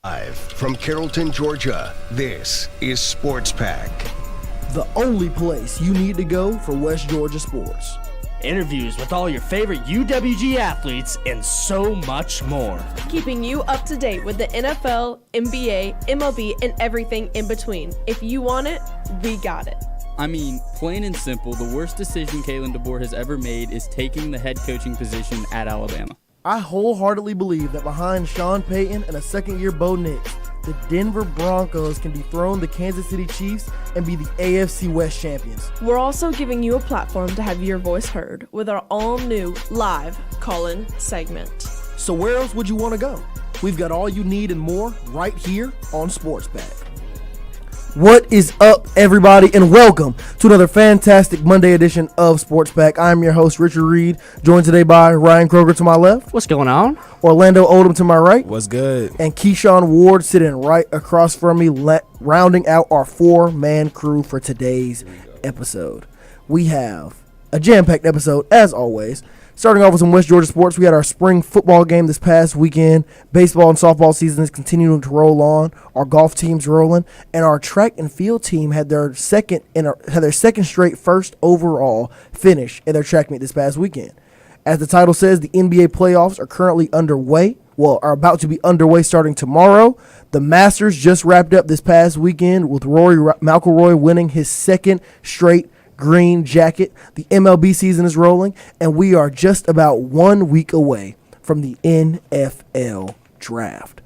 Live from Carrollton, Georgia, this is Sports Pack. The only place you need to go for West Georgia sports. Interviews with all your favorite UWG athletes and so much more. Keeping you up to date with the NFL, NBA, MLB, and everything in between. If you want it, we got it. I mean, plain and simple, the worst decision Kalen DeBoer has ever made is taking the head coaching position at Alabama. I wholeheartedly believe that behind Sean Payton and a second-year Bo Nix, the Denver Broncos can dethrone the Kansas City Chiefs and be the AFC West champions. We're also giving you a platform to have your voice heard with our all-new live call-in segment. So where else would you want to go? We've got all you need and more right here on Sports Pack. What is up, everybody, and welcome to another fantastic Monday edition of Sports Pack. I'm your host, Richard Reed, joined today by Ryan Kroger to my left. What's going on? Orlando Odom to my right. What's good? And Keyshawn Ward sitting right across from me, rounding out our four-man crew for today's episode. We have a jam-packed episode, as always. Starting off with some West Georgia sports, we had our spring football game this past weekend. Baseball and softball season is continuing to roll on. Our golf team's rolling, and our track and field team had their second straight first overall finish in their track meet this past weekend. As the title says, the NBA playoffs are currently underway. Well, are about to be underway starting tomorrow. The Masters just wrapped up this past weekend with Rory McIlroy winning his second straight green jacket. The MLB season is rolling, and we are just about 1 week away from the NFL draft.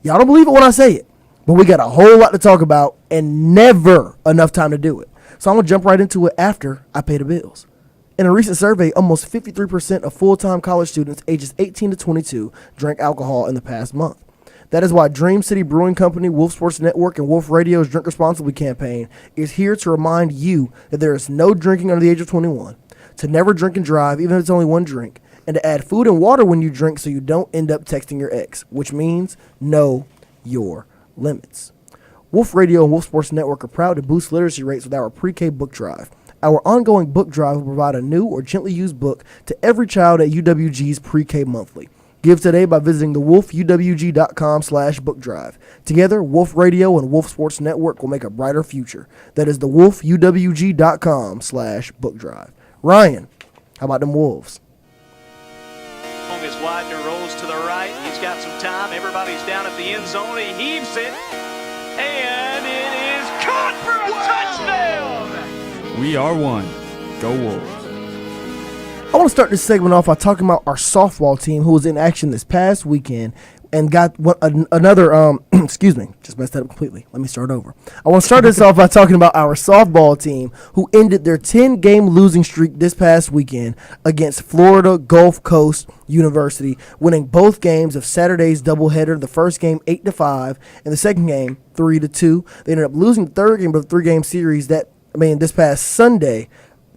Y'all don't believe it when I say it, but we got a whole lot to talk about and never enough time to do it. So I'm going to jump right into it after I pay the bills. In a recent survey, almost 53% of full-time college students ages 18 to 22 drank alcohol in the past month. That is why Dream City Brewing Company, Wolf Sports Network, and Wolf Radio's Drink Responsibly campaign is here to remind you that there is no drinking under the age of 21, to never drink and drive, even if it's only one drink, and to add food and water when you drink so you don't end up texting your ex, which means know your limits. Wolf Radio and Wolf Sports Network are proud to boost literacy rates with our pre-K book drive. Our ongoing book drive will provide a new or gently used book to every child at UWG's pre-K monthly. Give today by visiting thewolfuwg.com/book drive. Together, Wolf Radio and Wolf Sports Network will make a brighter future. That is thewolfuwg.com/book drive. Ryan, how about them Wolves? Is Widener rolls to the right. He's got some time. Everybody's down at the end zone. He heaves it. And it is caught for a touchdown. We are one. Go Wolves. I want to start this segment off by talking about our softball team who was in action this past weekend and got another, excuse me, just messed that up completely. Let me start over. I want to start this off by talking about our softball team who ended their 10-game losing streak this past weekend against Florida Gulf Coast University, winning both games of Saturday's doubleheader, the first game 8-5 and the second game 3-2. They ended up losing the third game of the three-game series this past Sunday,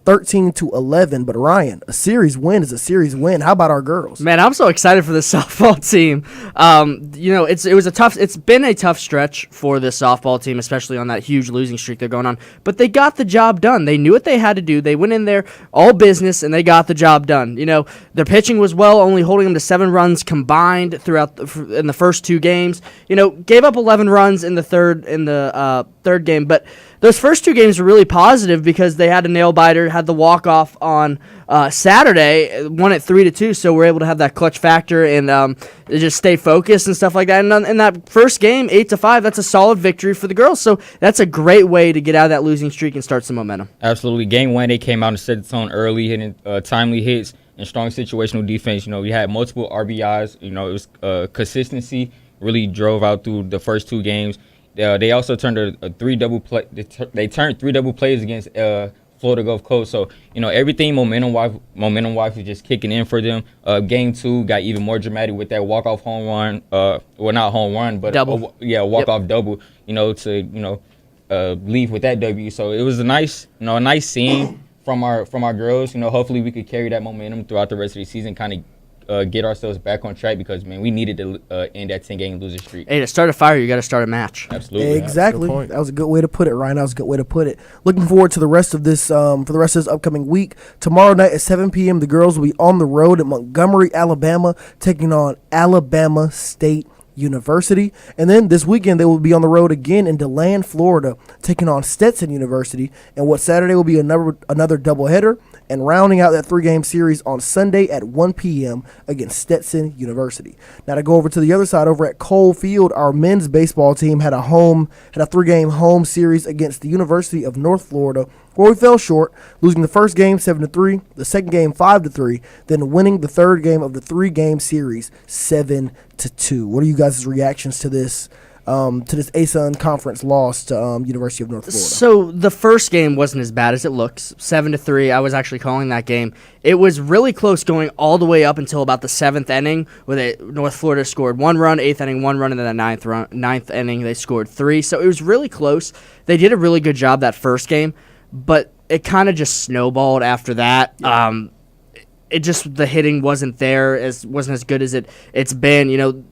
13-11, but Ryan, a series win is a series win. How about our girls? Man, I'm so excited for this softball team. It's been a tough stretch for this softball team, especially on that huge losing streak they're going on. But they got the job done. They knew what they had to do. They went in there all business and they got the job done. You know, their pitching was well, only holding them to 7 runs combined in the first 2 games. You know, gave up 11 runs in the third game, but those first 2 games were really positive because they had a nail-biter, had the walk-off on Saturday, won it 3-2, so we're able to have that clutch factor and just stay focused and stuff like that. And in that first game, 8-5, that's a solid victory for the girls, so that's a great way to get out of that losing streak and start some momentum. Absolutely. Game 1, they came out and set the tone early, hitting timely hits and strong situational defense. You know, we had multiple RBIs. You know, it was consistency really drove out through the first 2 games. They also turned a 3 double play. They turned 3 double plays against Florida Gulf Coast. So everything momentum wise was just kicking in for them. Game 2 got even more dramatic with that walk off home run. Well, not home run, but double. Walk off double. To leave with that W. So it was a nice scene from our girls. Hopefully we could carry that momentum throughout the rest of the season. Kind of get ourselves back on track because, man, we needed to end that 10-game losing streak. Hey, to start a fire, you got to start a match. Absolutely. Exactly. That was a good way to put it, Ryan. That was a good way to put it. Looking forward to the rest of this upcoming week. Tomorrow night at 7 p.m., the girls will be on the road at Montgomery, Alabama, taking on Alabama State University. And then this weekend, they will be on the road again in DeLand, Florida, taking on Stetson University. And what Saturday will be another doubleheader, and rounding out that 3-game series on Sunday at 1 p.m. against Stetson University. Now to go over to the other side, over at Cole Field, our men's baseball team had a 3-game home series against the University of North Florida, where we fell short, losing the first game 7-3, the second game 5-3, then winning the third game of the 3-game series 7-2. What are you guys' reactions to this ASUN conference loss to University of North Florida? So the first game wasn't as bad as it looks. 7-3. I was actually calling that game. It was really close going all the way up until about the 7th inning, where North Florida scored 1 run, 8th inning 1 run, and then the 9th inning they scored 3. So it was really close. They did a really good job that first game, but it kind of just snowballed after that. Yeah. The hitting wasn't wasn't as good as it's been.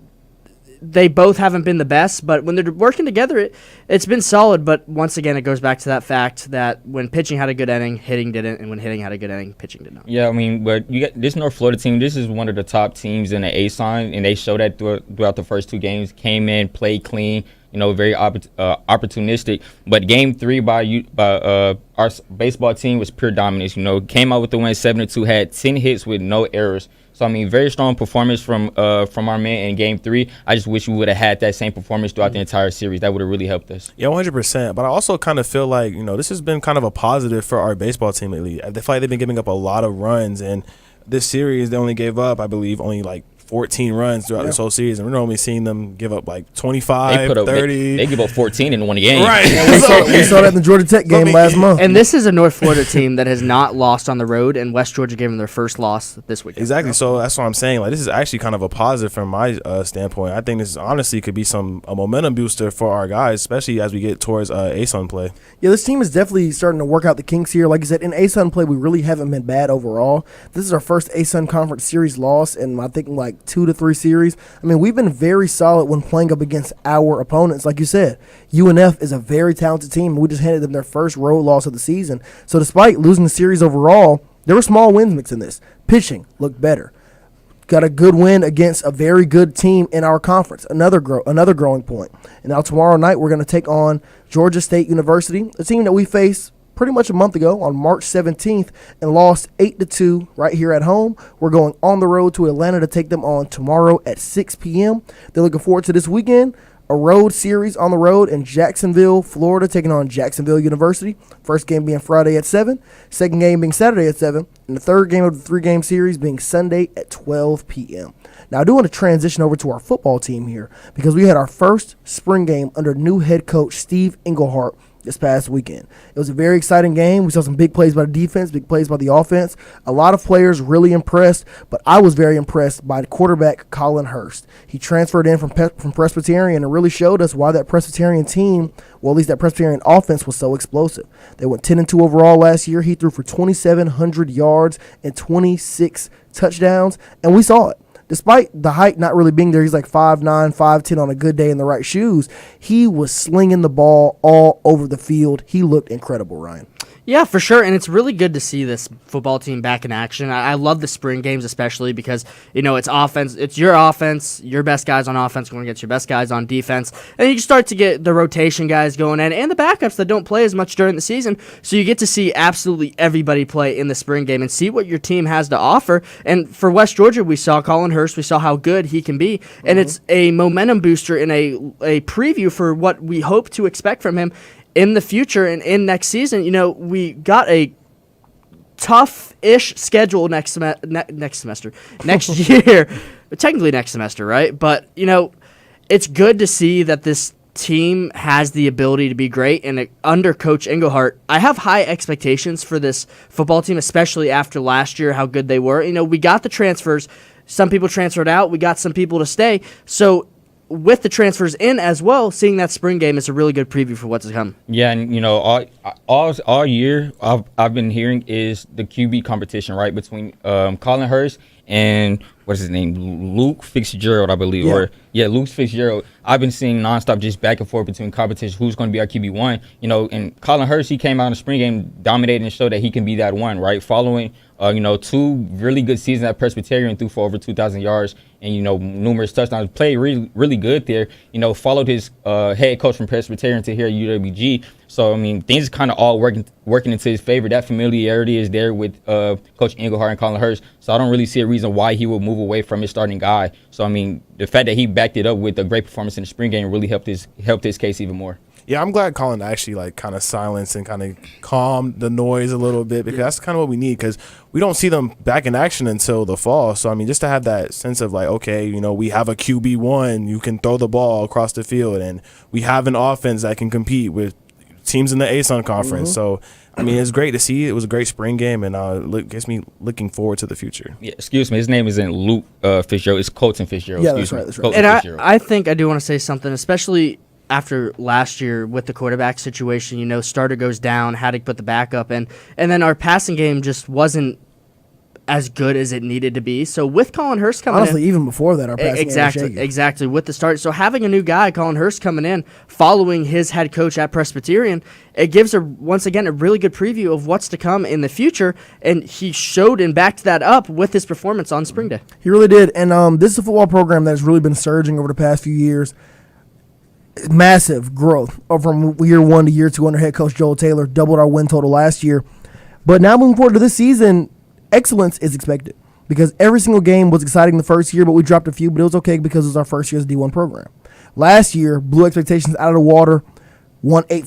They both haven't been the best, but when they're working together, it's been solid. But once again, it goes back to that fact that when pitching had a good inning, hitting didn't, and when hitting had a good inning, pitching did not. Yeah, I mean, but you got this North Florida team. This is one of the top teams in the ASUN, and they showed that throughout the first 2 games. Came in, played clean, very opportunistic. But Game 3 by our baseball team was pure dominance. Came out with the win 7-2, had 10 hits with no errors. So, I mean, very strong performance from our men in Game 3. I just wish we would have had that same performance throughout the entire series. That would have really helped us. Yeah, 100%. But I also kind of feel like, this has been kind of a positive for our baseball team lately. I feel like they've been giving up a lot of runs. And this series, they only gave up, I believe, only like 14 runs throughout this whole series, and we're normally seeing them give up like 25, 30. They give up 14 in one game. Right. We saw that in the Georgia Tech game last month. And this is a North Florida team that has not lost on the road, and West Georgia gave them their first loss this week. Exactly. So that's what I'm saying. Like, this is actually kind of a positive from my standpoint. I think this honestly could be a momentum booster for our guys, especially as we get towards ASUN play. Yeah, this team is definitely starting to work out the kinks here. Like I said, in ASUN play, we really haven't been bad overall. This is our first ASUN Conference Series loss in, I think, like 2 to 3 series. I mean, we've been very solid when playing up against our opponents. Like you said, UNF is a very talented team, and we just handed them their first road loss of the season. So despite losing the series overall, there were small wins mixed in this. Pitching looked better. Got a good win against a very good team in our conference, another growing point. And now tomorrow night we're going to take on Georgia State University, a team that we faced pretty much a month ago on March 17th and lost 8-2 right here at home. We're going on the road to Atlanta to take them on tomorrow at 6 p.m. They're looking forward to this weekend, a road series on the road in Jacksonville, Florida, taking on Jacksonville University. First game being Friday at 7, second game being Saturday at 7, and the third game of the 3-game series being Sunday at 12 p.m. Now, I do want to transition over to our football team here because we had our first spring game under new head coach Steve Englehart this past weekend. It was a very exciting game. We saw some big plays by the defense, big plays by the offense. A lot of players really impressed, but I was very impressed by the quarterback Colin Hurst. He transferred in from Presbyterian and really showed us why that Presbyterian team, well, at least that Presbyterian offense, was so explosive. They went 10-2 overall last year. He threw for 2,700 yards and 26 touchdowns, and we saw it. Despite the height not really being there, he's like 5'9", 5'10" on a good day in the right shoes. He was slinging the ball all over the field. He looked incredible, Ryan. Yeah, for sure, and it's really good to see this football team back in action. I love the spring games especially because, it's offense. It's your best guys on offense going against your best guys on defense, and you start to get the rotation guys going and the backups that don't play as much during the season, so you get to see absolutely everybody play in the spring game and see what your team has to offer. And for West Georgia, we saw Colin Hurst. We saw how good he can be, and it's a momentum booster and a preview for what we hope to expect from him in the future and in next season. We got a tough-ish schedule next year, technically next semester, right? But, it's good to see that this team has the ability to be great, and under Coach Englehart, I have high expectations for this football team, especially after last year, how good they were. We got the transfers. Some people transferred out. We got some people to stay. So with the transfers in as well, seeing that spring game is a really good preview for what's to come. Yeah, and all year I've been hearing is the QB competition, right, between Colin Hurst and what's his name, Luke Fitzgerald, I believe, Luke Fitzgerald. I've been seeing nonstop just back and forth between competition, who's going to be our QB1, and Colin Hurst, he came out in the spring game, dominated and showed that he can be that one, right, following 2 really good seasons at Presbyterian, threw for over 2,000 yards and numerous touchdowns. Played really, really good there. Followed his head coach from Presbyterian to here at UWG. So I mean, things kind of all working into his favor. That familiarity is there with Coach Engelhardt and Colin Hurst. So I don't really see a reason why he would move away from his starting guy. So I mean, the fact that he backed it up with a great performance in the spring game really helped his case even more. Yeah, I'm glad Colin actually kind of silenced and kind of calmed the noise a little bit, because that's kind of what we need, because we don't see them back in action until the fall. So, I mean, just to have that sense of like, okay, we have a QB1, you can throw the ball across the field, and we have an offense that can compete with teams in the ASUN conference. So, I mean, it's great to see. It was a great spring game, and gets me looking forward to the future. Yeah, excuse me. His name isn't Luke Fitzgerald. It's Colton Fitzgerald. Yeah, that's right. Colton And Fitzgerald. I think I do want to say something, especially after last year with the quarterback situation. Starter goes down, had to put the backup in, and then our passing game just wasn't as good as it needed to be. So with Colin Hurst coming Honestly, in, even before that, our passing game was shaky. exactly with the start. So having a new guy, Colin Hurst, coming in, following his head coach at Presbyterian, it gives once again a really good preview of what's to come in the future. And he showed and backed that up with his performance on spring day. He really did. And this is a football program that has really been surging over the past few years. Massive growth from year 1 to year 2 under head coach Joel Taylor. Doubled our win total last year. But now moving forward to this season, excellence is expected, because every single game was exciting the first year, but we dropped a few, but it was okay because it was our first year as a D1 program. Last year, blew expectations out of the water, won eight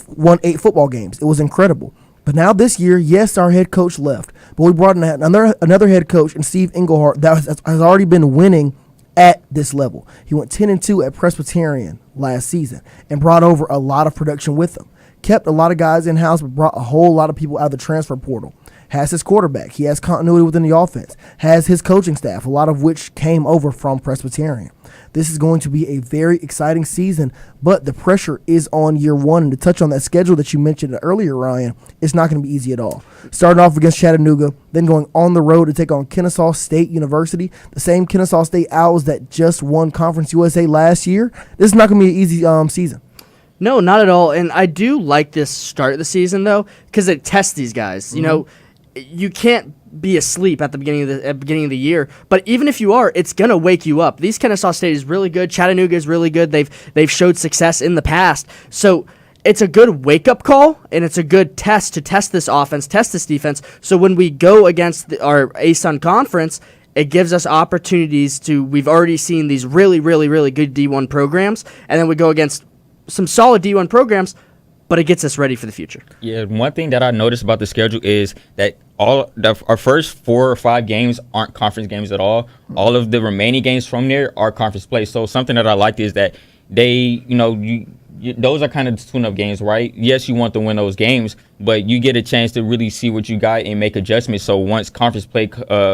football games. It was incredible. But now this year, yes, our head coach left, but we brought in another head coach, and Steve Engelhardt, that has already been winning at this level. He went 10-2 at Presbyterian last season and brought over a lot of production with him. Kept a lot of guys in-house, but brought a whole lot of people out of the transfer portal. Has his quarterback. He has continuity within the offense. Has his coaching staff, a lot of which came over from Presbyterian. This is going to be a very exciting season, but the pressure is on year 1. And to touch on that schedule that you mentioned earlier, Ryan, it's not going to be easy at all. Starting off against Chattanooga, then going on the road to take on Kennesaw State University, the same Kennesaw State Owls that just won Conference USA last year. This is not going to be an easy season. No, not at all. And I do like this start of the season, though, because it tests these guys. You can't be asleep at the beginning of the year, but even if you are, it's gonna wake you up. These Kennesaw State is really good. Chattanooga is really good. They've showed success in the past, so it's a good wake up call, and it's a good test to test this offense, test this defense. So when we go against our ASUN conference, it gives us opportunities to. We've already seen these really, really, really good D1 programs, and then we go against some solid D1 programs, but it gets us ready for the future. Yeah, one thing that I noticed about the schedule is that our first 4 or 5 games aren't conference games at all. All of the remaining games from there are conference play. So something that I liked is that they, those are kind of tune-up games, right? Yes, you want to win those games, but you get a chance to really see what you got and make adjustments. So once conference play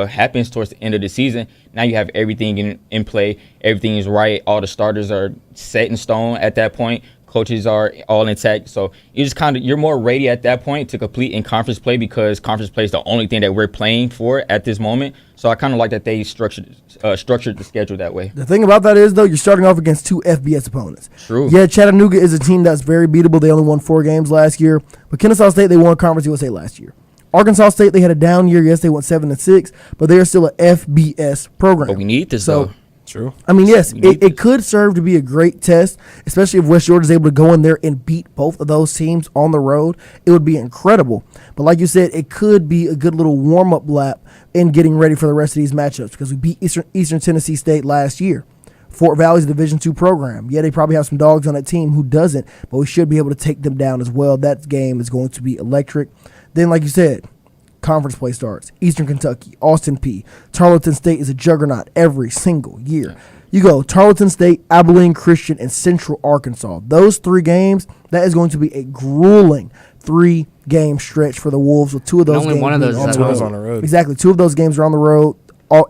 happens towards the end of the season, now you have everything in play. Everything is right. All the starters are set in stone at that point. Coaches are all intact, so you're more ready at that point to complete in conference play, because conference play is the only thing that we're playing for at this moment. So I kind of like that they structured the schedule that way. The thing about that is, though, you're starting off against 2 FBS opponents. True. Yeah, Chattanooga is a team that's very beatable. They only won 4 games last year, but Kennesaw State, they won Conference USA last year. Arkansas State, they had a down year. Yes, they went 7-6, but they are still an FBS program. But we need this, though. True. I mean, yes, it could serve to be a great test, especially if West Georgia is able to go in there and beat both of those teams on the road. It would be incredible. But like you said, it could be a good little warm-up lap in getting ready for the rest of these matchups, because we beat Eastern Tennessee State last year. Fort Valley's a Division II program. Yeah, they probably have some dogs on that team who doesn't, but we should be able to take them down as well. That game is going to be electric. Then, like you said, conference play starts. Eastern Kentucky, Austin Peay. Tarleton State is a juggernaut every single year. You go Tarleton State, Abilene Christian, and Central Arkansas. Those 3 games, that is going to be a grueling 3-game stretch for the Wolves, with 2 of those only games one of those is on the road. Exactly. 2 of those games are on the road,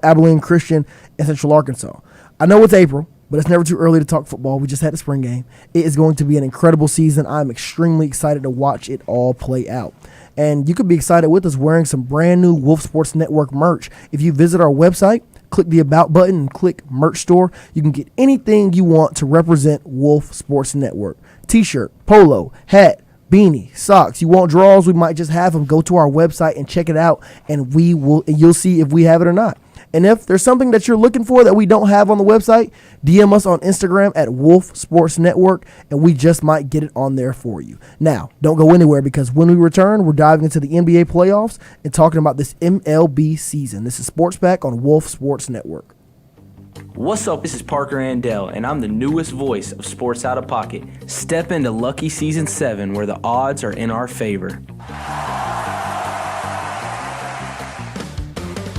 Abilene Christian and Central Arkansas. I know it's April, but it's never too early to talk football. We just had a spring game. It is going to be an incredible season. I'm extremely excited to watch it all play out. And you could be excited with us wearing some brand new Wolf Sports Network merch. If you visit our website, click the About button and click Merch Store, you can get anything you want to represent Wolf Sports Network. T-shirt, polo, hat, beanie, socks. You want draws? We might just have them. Go to our website and check it out, and you'll see if we have it or not. And if there's something that you're looking for that we don't have on the website, DM us on Instagram at Wolf Sports Network, and we just might get it on there for you. Now, don't go anywhere, because when we return, we're diving into the NBA playoffs and talking about this MLB season. This is Sports Back on Wolf Sports Network. What's up? This is Parker Andell, and I'm the newest voice of Sports Out of Pocket. Step into Lucky Season 7, where the odds are in our favor.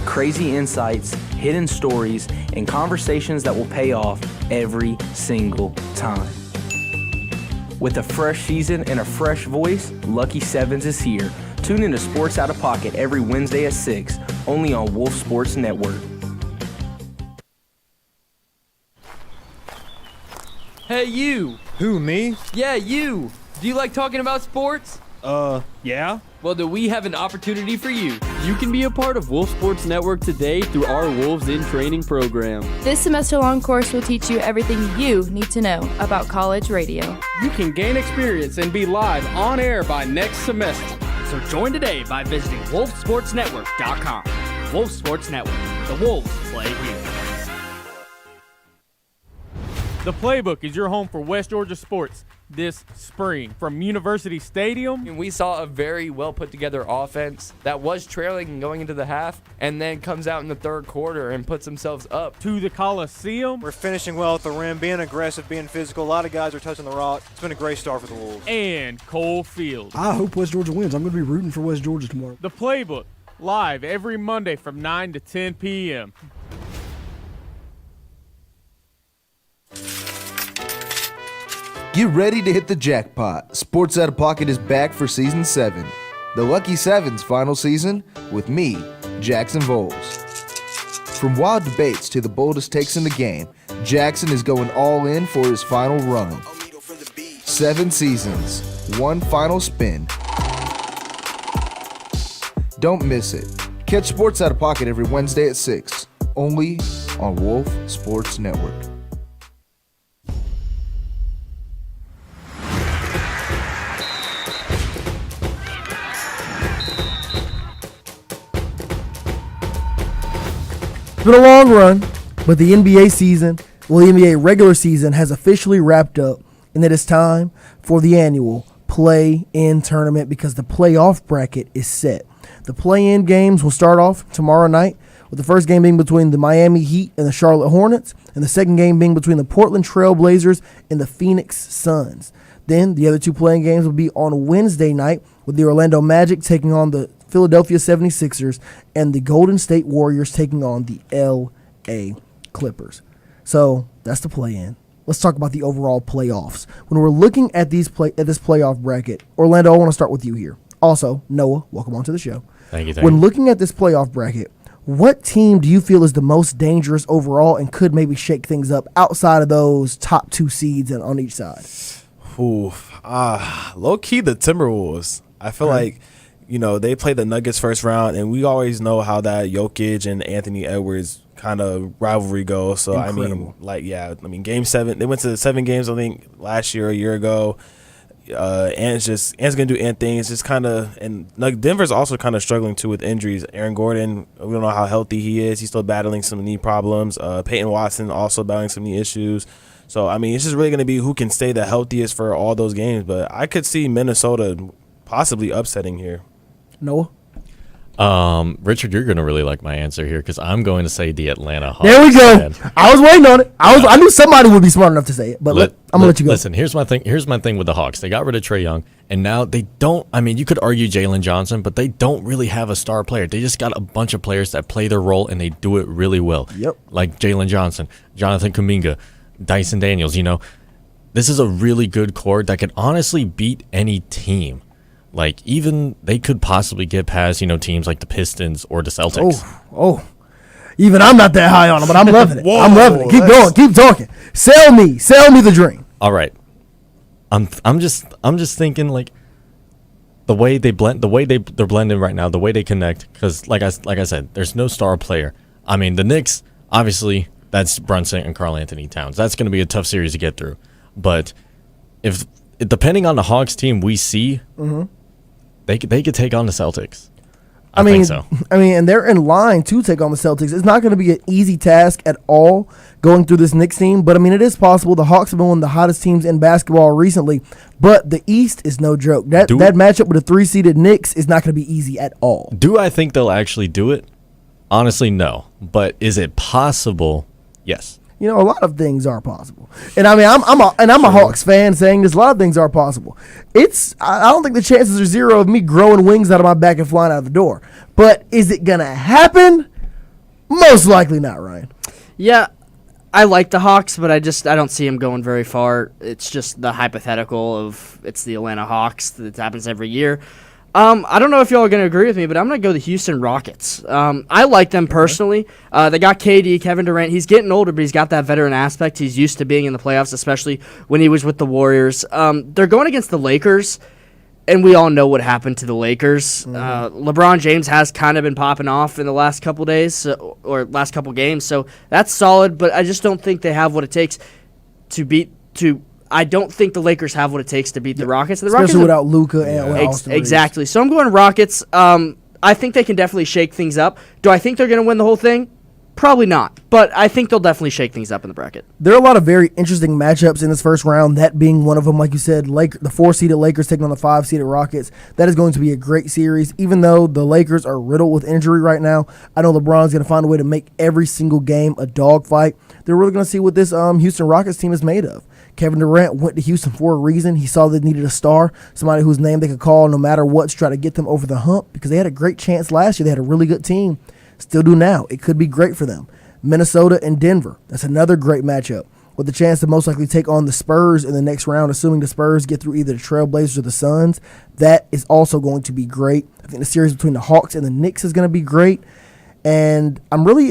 Crazy insights, hidden stories, and conversations that will pay off every single time. With a fresh season and a fresh voice, Lucky Sevens is here. Tune into Sports Out of Pocket every Wednesday at 6, only on Wolf Sports Network. Hey, you! Who, me? Yeah, you! Do you like talking about sports? Yeah? Well, do we have an opportunity for you? You can be a part of Wolf Sports Network today through our Wolves in Training program. This semester-long course will teach you everything you need to know about college radio. You can gain experience and be live on air by next semester. So join today by visiting wolfsportsnetwork.com. Wolf Sports Network. The Wolves play here. The Playbook is your home for West Georgia sports this spring. From University Stadium, And we saw a very well put together offense that was trailing and going into the half, and then comes out in the third quarter and puts themselves up. to the Coliseum, We're finishing well at the rim, being aggressive, being physical. A lot of guys are touching the rock. It's been a great start for the Wolves. and Cole Field. I hope West Georgia wins. I'm going to be rooting for West Georgia tomorrow. The Playbook, live every Monday from 9 to 10 p.m. Get ready to hit the jackpot. Sports Out of Pocket is back for Season 7. The Lucky Seven's final season with me, Jackson Voles. From wild debates to the boldest takes in the game, Jackson is going all in for his final run. 7 seasons, 1 final spin. Don't miss it. Catch Sports Out of Pocket every Wednesday at 6, only on Wolf Sports Network. It's been a long run, but the NBA season, the NBA regular season has officially wrapped up, and it is time for the annual play-in tournament, because the playoff bracket is set. The play-in games will start off tomorrow night, with the first game being between the Miami Heat and the Charlotte Hornets, and the second game being between the Portland Trail Blazers and the Phoenix Suns. Then the other 2 playing games will be on Wednesday night, with the Orlando Magic taking on the Philadelphia 76ers and the Golden State Warriors taking on the LA Clippers. So that's the play-in. Let's talk about the overall playoffs. When we're looking at this playoff bracket, Orlando, I want to start with you here. Also, Noah, welcome onto the show. Thank you. When looking at this playoff bracket, what team do you feel is the most dangerous overall and could maybe shake things up outside of those top 2 seeds and on each side? Low key the Timberwolves. I feel like, they played the Nuggets first round, and we always know how that Jokic and Anthony Edwards kind of rivalry goes. So Incredible. Game 7, they went to 7 games I think last year, a year ago. Ant's gonna do Ant things. Just kind of, and Denver's also kind of struggling too with injuries. Aaron Gordon, we don't know how healthy he is. He's still battling some knee problems. Peyton Watson also battling some knee issues. So it's just really gonna be who can stay the healthiest for all those games. But I could see Minnesota possibly upsetting here. Noah? Richard, you're going to really like my answer here, because I'm going to say the Atlanta Hawks. There we go. Man. I was waiting on it. I knew somebody would be smart enough to say it, but I'm going to let you go. Listen, here's my thing with the Hawks. They got rid of Trae Young, and now they don't, you could argue Jalen Johnson, but they don't really have a star player. They just got a bunch of players that play their role, and they do it really well. Yep. Like Jalen Johnson, Jonathan Kuminga, Dyson Daniels, This is a really good core that could honestly beat any team. Like, even they could possibly get past, teams like the Pistons or the Celtics. Oh. Even I'm not that high on them, but I'm loving it. I'm loving it. Keep going. Keep talking. Sell me the dream. All right. I'm just thinking, like, the way they blend, they're blending right now, the way they connect, because like I said, there's no star player. The Knicks, obviously, that's Brunson and Karl Anthony Towns. That's going to be a tough series to get through. But depending on the Hawks team we see, they could take on the Celtics. I think so. I mean, and they're in line to take on the Celtics. It's not going to be an easy task at all going through this Knicks team, but I mean, it is possible. The Hawks have been one of the hottest teams in basketball recently, but the East is no joke. That matchup with a 3-seeded Knicks is not going to be easy at all. Do I think they'll actually do it? Honestly, no. But is it possible? Yes. You know, a lot of things are possible, and I mean, I'm a Hawks fan saying this. A lot of things are possible. I don't think the chances are zero of me growing wings out of my back and flying out the door. But is it gonna happen? Most likely not, Ryan. Yeah, I like the Hawks, but I don't see them going very far. It's just the hypothetical of it's the Atlanta Hawks that happens every year. I don't know if y'all are going to agree with me, but I'm going to go the Houston Rockets. I like them personally. They got KD, Kevin Durant. He's getting older, but he's got that veteran aspect. He's used to being in the playoffs, especially when he was with the Warriors. They're going against the Lakers, and we all know what happened to the Lakers. LeBron James has kind of been popping off in the last couple days or last couple games, so that's solid, but I just don't think they have what it takes I don't think the Lakers have what it takes to beat the Rockets. Especially without Luka and Austin Reeves. Exactly. So I'm going Rockets. I think they can definitely shake things up. Do I think they're going to win the whole thing? Probably not. But I think they'll definitely shake things up in the bracket. There are a lot of very interesting matchups in this first round, that being one of them, like you said, the 4-seeded Lakers taking on the 5-seeded Rockets. That is going to be a great series. Even though the Lakers are riddled with injury right now, I know LeBron's going to find a way to make every single game a dogfight. They're really going to see what this Houston Rockets team is made of. Kevin Durant went to Houston for a reason. He saw they needed a star, somebody whose name they could call no matter what to try to get them over the hump, because they had a great chance last year. They had a really good team. Still do now. It could be great for them. Minnesota and Denver. That's another great matchup with the chance to most likely take on the Spurs in the next round, assuming the Spurs get through either the Trailblazers or the Suns. That is also going to be great. I think the series between the Hawks and the Knicks is going to be great. And I'll be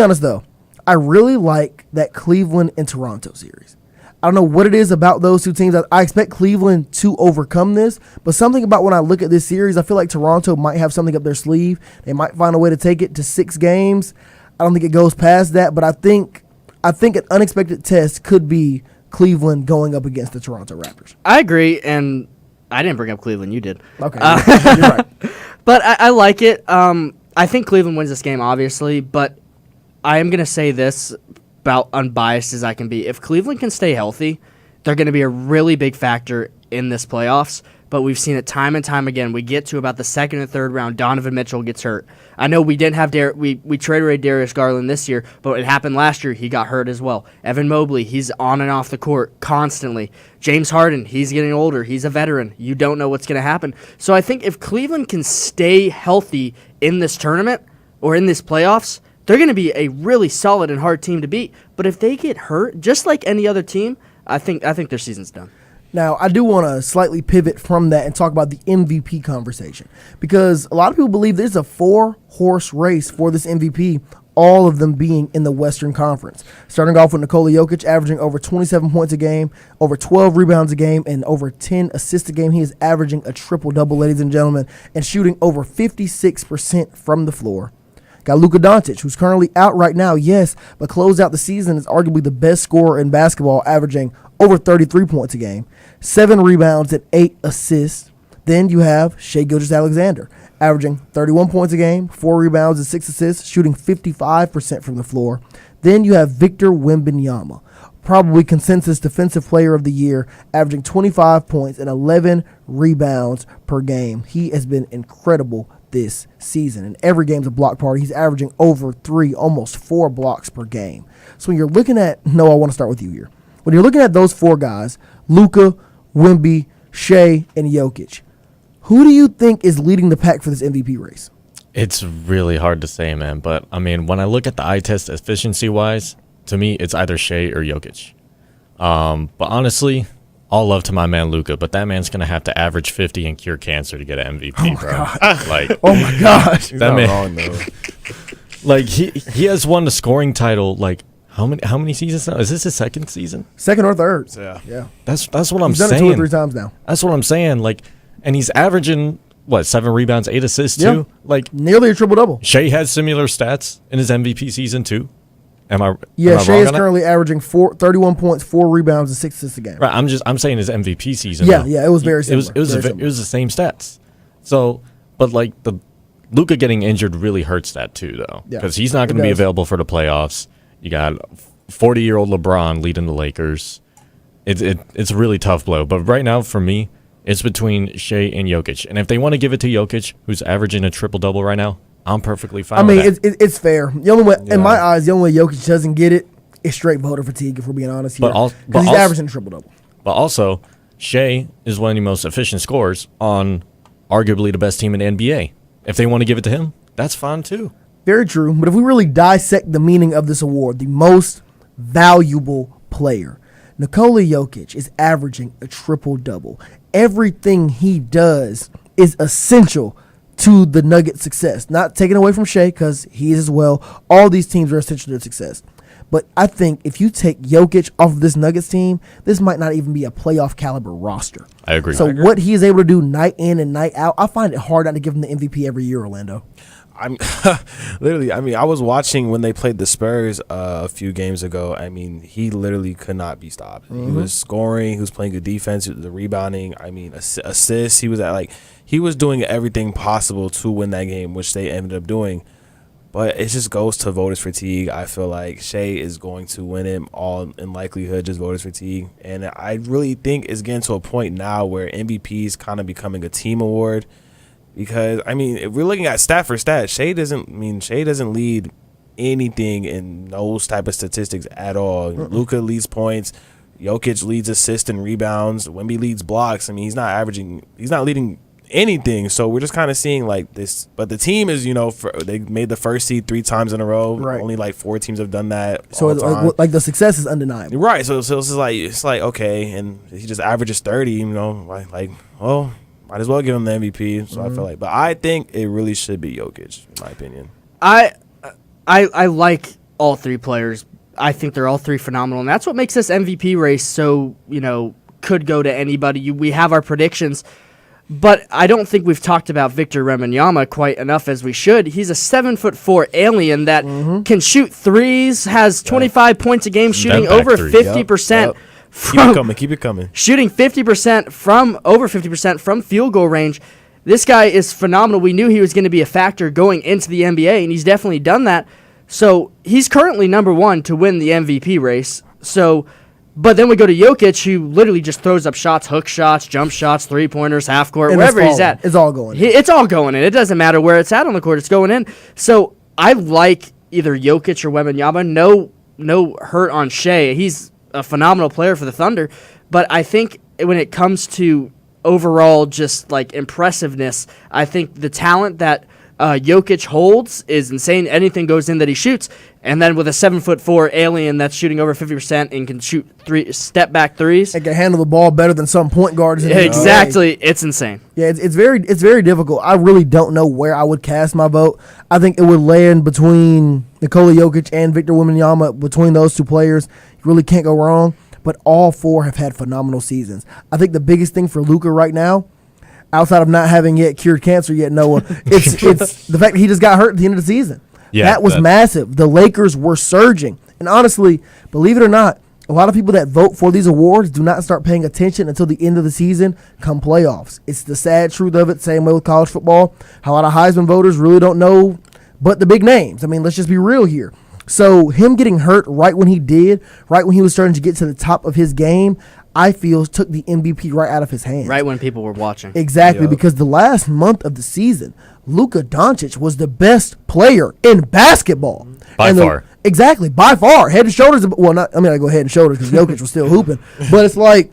honest though, I really like that Cleveland and Toronto series. I don't know what it is about those two teams. I expect Cleveland to overcome this, but something about when I look at this series, I feel like Toronto might have something up their sleeve. They might find a way to take it to 6 games. I don't think it goes past that, but I think an unexpected test could be Cleveland going up against the Toronto Raptors. I agree, and I didn't bring up Cleveland. You did. Okay, you're right. But I like it. I think Cleveland wins this game, obviously, but I am going to say this about unbiased as I can be. If Cleveland can stay healthy, they're going to be a really big factor in this playoffs, but we've seen it time and time again. We get to about the second and third round, Donovan Mitchell gets hurt. I know we didn't have we traded away Darius Garland this year, but it happened last year. He got hurt as well. Evan Mobley, he's on and off the court constantly. James Harden, he's getting older. He's a veteran. You don't know what's going to happen. So I think if Cleveland can stay healthy in this tournament or in this playoffs, they're going to be a really solid and hard team to beat. But if they get hurt, just like any other team, I think their season's done. Now, I do want to slightly pivot from that and talk about the MVP conversation, because a lot of people believe there's a 4-horse race for this MVP, all of them being in the Western Conference. Starting off with Nikola Jokic averaging over 27 points a game, over 12 rebounds a game, and over 10 assists a game. He is averaging a triple-double, ladies and gentlemen, and shooting over 56% from the floor. Got Luka Doncic, who's currently out right now, yes, but closed out the season as arguably the best scorer in basketball, averaging over 33 points a game, 7 rebounds and 8 assists. Then you have Shai Gilgeous-Alexander, averaging 31 points a game, 4 rebounds and 6 assists, shooting 55% from the floor. Then you have Victor Wembanyama, probably consensus defensive player of the year, averaging 25 points and 11 rebounds per game. He has been incredible this season. And every game's a block party. He's averaging over 3, almost 4 blocks per game. So when you're looking at, I want to start with you here. When you're looking at those 4 guys, Luka, Wemby, Shai, and Jokic, who do you think is leading the pack for this MVP race? It's really hard to say, man. But, I mean, when I look at the eye test efficiency-wise, to me, it's either Shai or Jokic. But honestly, all love to my man Luka, but that man's gonna have to average 50 and cure cancer to get an MVP, bro. Like, oh my gosh, that man. Wrong, though. Like he has won the scoring title. Like how many seasons now? Is this his second season? Second or third? Yeah. That's what I'm saying. He's done it 2 or 3 times now. That's what I'm saying. Like, and he's averaging what, 7 rebounds, 8 assists too. Like nearly a triple double. Shai has similar stats in his MVP season too. Yeah, Shai is currently averaging 31 points, 4 rebounds, and 6 assists a game. Right, I'm saying his MVP season. Yeah, it was very similar. It was the same stats. So But like the Luka getting injured really hurts that too, though, Yeah, because he's not going to be available for the playoffs. You got 40-year-old LeBron leading the Lakers. It's a really tough blow. But right now, for me, it's between Shea and Jokic. And if they want to give it to Jokic, who's averaging a triple-double right now, I'm perfectly fine with that. it's fair. The only way, in my eyes, the only way Jokic doesn't get it is straight voter fatigue, if we're being honest here. Because he's averaging a triple-double. But also, Shea is one of the most efficient scorers on arguably the best team in the NBA. If they want to give it to him, that's fine too. Very true. But if we really dissect the meaning of this award, the most valuable player, Nikola Jokic is averaging a triple-double. Everything he does is essential to the Nuggets' success. Not taken away from Shea, because he is as well. All these teams are essential to their success. But I think if you take Jokic off of this Nuggets team, this might not even be a playoff caliber roster. I agree. So what he is able to do night in and night out, I find it hard not to give him the MVP every year, Orlando. I'm literally. I mean, I was watching when they played the Spurs a few games ago. I mean, he literally could not be stopped. He was scoring. He was playing good defense. The rebounding. I mean, assists. He was doing everything possible to win that game, which they ended up doing. But it just goes to voters fatigue. I feel like Shea is going to win it all in likelihood, just voters fatigue. And I really think it's getting to a point now where MVP is kind of becoming a team award. Because, I mean, if we're looking at stat for stat, Shea doesn't lead anything in those type of statistics at all. Luka leads points. Jokic leads assists and rebounds. Wemby leads blocks. I mean, he's not leading anything. So we're just kind of seeing like this. But the team is, they made the first seed 3 times in a row. Right. Only like 4 teams have done that. So it's like the success is undeniable. Right. So it's like okay, and he just averages 30. Well, might as well give him the MVP. So I feel like, but I think it really should be Jokic, in my opinion. I like all 3 players. I think they're all 3 phenomenal, and that's what makes this MVP race so could go to anybody. We have our predictions, but I don't think we've talked about Victor Wembanyama quite enough as we should. He's a 7'4" alien that can shoot threes, has 25 points a game, shooting over 50%. Yep. Keep it coming. Shooting 50% from over 50% from field goal range. This guy is phenomenal. We knew he was going to be a factor going into the NBA, and he's definitely done that. So he's currently number 1 to win the MVP race. But then we go to Jokic, who literally just throws up shots, hook shots, jump shots, 3-pointers, half court, And wherever he's at. It's all going in. It's all going in. It doesn't matter where it's at on the court. It's going in. So I like either Jokic or Wembanyama. No hurt on Shea. He's a phenomenal player for the Thunder. But I think when it comes to overall just like impressiveness, I think the talent that Jokic holds is insane. Anything goes in that he shoots. And then with a 7'4" alien that's shooting over 50% and can shoot 3 step back threes. And can handle the ball better than some point guards. Exactly. It's insane. Yeah, it's very difficult. I really don't know where I would cast my vote. I think it would land between Nikola Jokic and Victor Wembanyama. Between those 2 players, you really can't go wrong. But all 4 have had phenomenal seasons. I think the biggest thing for Luka right now, outside of not having yet cured cancer yet, Noah, it's the fact that he just got hurt at the end of the season. Yeah, that was massive. The Lakers were surging. And honestly, believe it or not, a lot of people that vote for these awards do not start paying attention until the end of the season come playoffs. It's the sad truth of it, same way with college football. How a lot of Heisman voters really don't know but the big names. I mean, let's just be real here. So him getting hurt right when he did, right when he was starting to get to the top of his game, I feel took the MVP right out of his hands. Right when people were watching. Exactly, because the last month of the season, Luka Doncic was the best player in basketball. By far. Exactly, by far. Head and shoulders. Well, I go head and shoulders because Jokic was still hooping. But it's like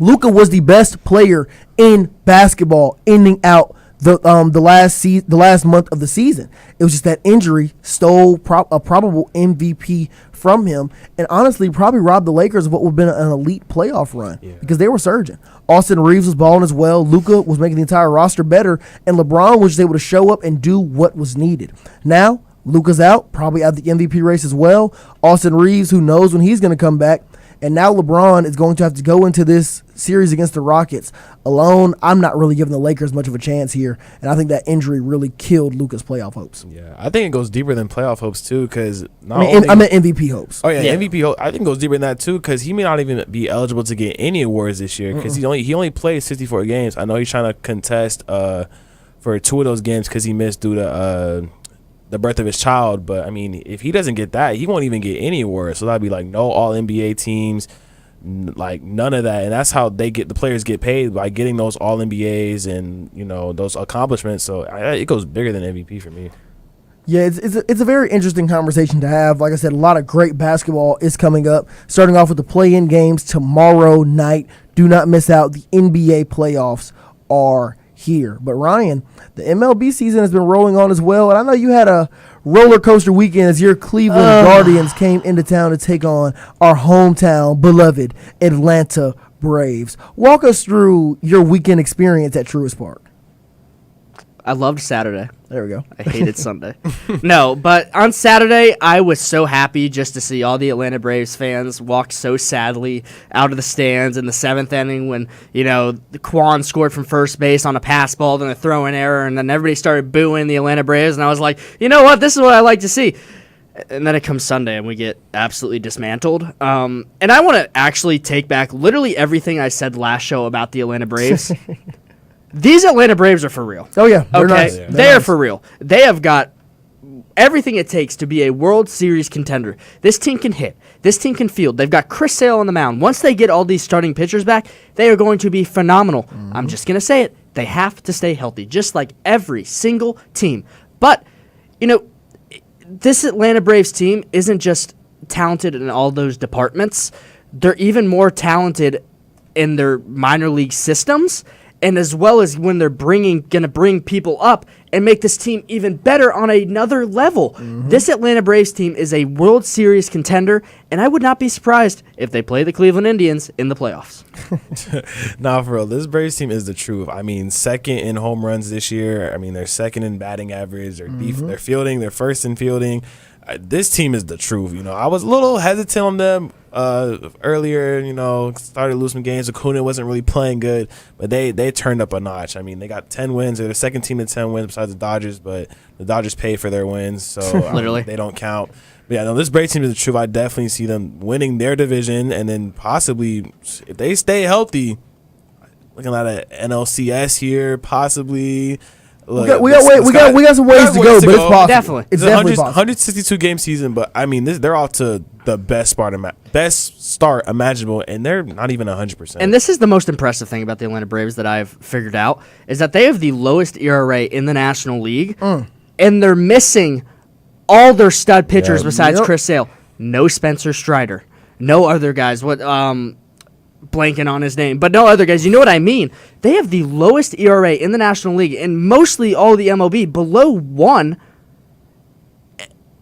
Luka was the best player in basketball ending out the last month of the season. It was just that injury stole a probable MVP from him, and honestly probably robbed the Lakers of what would have been an elite playoff run because they were surging. Austin Reeves was balling as well. Luka was making the entire roster better, and LeBron was just able to show up and do what was needed. Now Luka's out, probably out of the MVP race as well. Austin Reeves, who knows when he's going to come back. And now LeBron is going to have to go into this series against the Rockets alone. I'm not really giving the Lakers much of a chance here, and I think that injury really killed Luka's playoff hopes. Yeah, I think it goes deeper than playoff hopes too, because I meant MVP hopes. Oh yeah, MVP hopes. I think it goes deeper than that too, because he may not even be eligible to get any awards this year because he only played 64 games. I know he's trying to contest for 2 of those games because he missed due to the birth of his child. But I mean, if he doesn't get that, he won't even get any awards. So that'd be like no All NBA teams, like none of that. And that's how the players get paid, by getting those All NBAs and those accomplishments. So it goes bigger than MVP for me. Yeah, it's a very interesting conversation to have. Like I said, a lot of great basketball is coming up. Starting off with the play-in games tomorrow night. Do not miss out. The NBA playoffs are here. But Ryan, the MLB season has been rolling on as well, and I know you had a roller coaster weekend as your Cleveland Guardians came into town to take on our hometown beloved Atlanta Braves. Walk us through your weekend experience at Truist Park. I loved Saturday. There we go. I hated Sunday. No, but on Saturday, I was so happy just to see all the Atlanta Braves fans walk so sadly out of the stands in the 7th inning when, Quan scored from first base on a pass ball, then a throw-in error, and then everybody started booing the Atlanta Braves, and I was like, you know what? This is what I like to see. And then it comes Sunday, and we get absolutely dismantled. And I want to actually take back literally everything I said last show about the Atlanta Braves. These Atlanta Braves are for real. Oh, yeah. They're okay? nice. They are for real. They have got everything it takes to be a World Series contender. This team can hit. This team can field. They've got Chris Sale on the mound. Once they get all these starting pitchers back, they are going to be phenomenal. I'm just going to say it. They have to stay healthy, just like every single team. But, this Atlanta Braves team isn't just talented in all those departments. They're even more talented in their minor league systems, and as well as when they're going to bring people up and make this team even better on another level. This Atlanta Braves team is a World Series contender, and I would not be surprised if they play the Cleveland Indians in the playoffs. Nah, for real, this Braves team is the truth. I mean, second in home runs this year. I mean, they're second in batting average. They're fielding. They're first in fielding. This team is the truth. I was a little hesitant on them earlier. Started losing games. Acuna wasn't really playing good, but they turned up a notch. I mean, they got 10 wins. They're the second team in 10 wins besides the Dodgers, but the Dodgers paid for their wins, so literally they don't count. But yeah, no, this Braves team is the truth. I definitely see them winning their division, and then possibly, if they stay healthy, looking at an NLCS here, possibly. Look, we got some ways to go, but it's possible. Definitely. It's definitely possible. 162 game season, but I mean, they're off to the best start imaginable, and they're not even 100%. And this is the most impressive thing about the Atlanta Braves that I've figured out, is that they have the lowest ERA in the National League, and they're missing all their stud pitchers besides Chris Sale. No Spencer Strider. No other guys. Blanking on his name, but no other guys. You know what I mean? They have the lowest ERA in the National League, and mostly all the MLB below 1,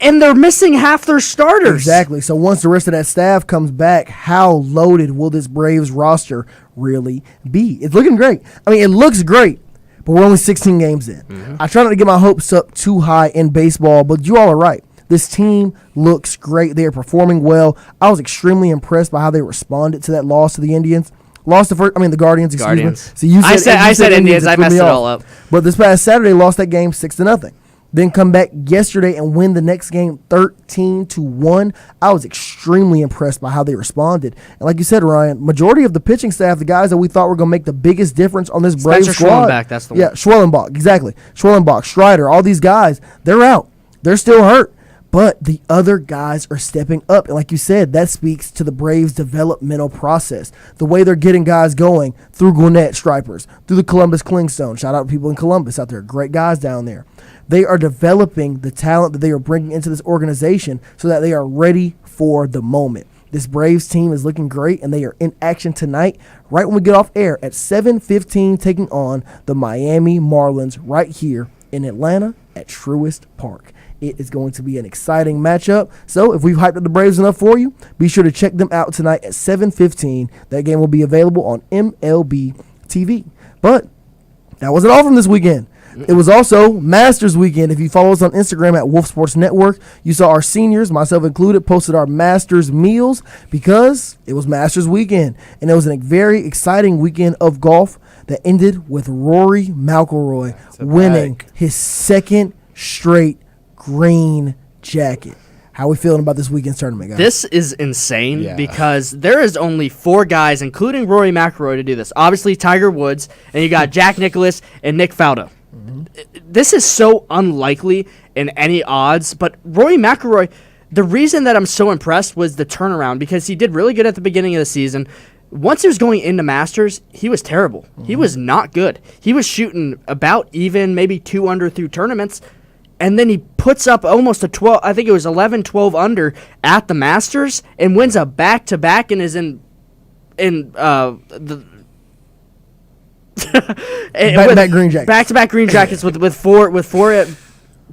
and they're missing half their starters. Exactly. So once the rest of that staff comes back, how loaded will this Braves roster really be? It's looking great. I mean, it looks great, but we're only 16 games in. I try not to get my hopes up too high in baseball, but you all are right. This team looks great. They are performing well. I was extremely impressed by how they responded to that loss to the Indians. The Guardians, excuse me. So I said Indians. I messed it all up. But this past Saturday, lost that game 6-0. Then come back yesterday and win the next game 13-1. I was extremely impressed by how they responded. And like you said, Ryan, majority of the pitching staff, the guys that we thought were going to make the biggest difference on this Braves squad. Schwellenbach, that's the one. Yeah, Schwellenbach, exactly. Schwellenbach, Strider, all these guys, they're out. They're still hurt. But the other guys are stepping up. And like you said, that speaks to the Braves' developmental process. The way they're getting guys going through Gwinnett Stripers, through the Columbus Clingstone. Shout out to people in Columbus out there. Great guys down there. They are developing the talent that they are bringing into this organization so that they are ready for the moment. This Braves team is looking great, and they are in action tonight right when we get off air at 7:15, taking on the Miami Marlins right here in Atlanta at Truist Park. It is going to be an exciting matchup. So if we've hyped up the Braves enough for you, be sure to check them out tonight at 7:15. That game will be available on MLB TV. But that wasn't all from this weekend. It was also Masters weekend. If you follow us on Instagram at Wolf Sports Network, you saw our seniors, myself included, posted our Masters meals because it was Masters weekend. And it was a very exciting weekend of golf that ended with Rory McIlroy winning his second straight green jacket. How are we feeling about this weekend's tournament, guys? This is insane because there is only 4 guys, including Rory McIlroy, to do this. Obviously, Tiger Woods, and you got Jack Nicklaus and Nick Faldo. this is so unlikely in any odds, but Rory McIlroy, the reason that I'm so impressed was the turnaround, because he did really good at the beginning of the season. Once he was going into Masters, he was terrible. He was not good. He was shooting about even, maybe 2 under through tournaments, and then he puts up almost a 12, I think it was 11, 12 under at the Masters, and wins a back-to-back and is in the back-to-back green jackets. Back-to-back green jackets with four.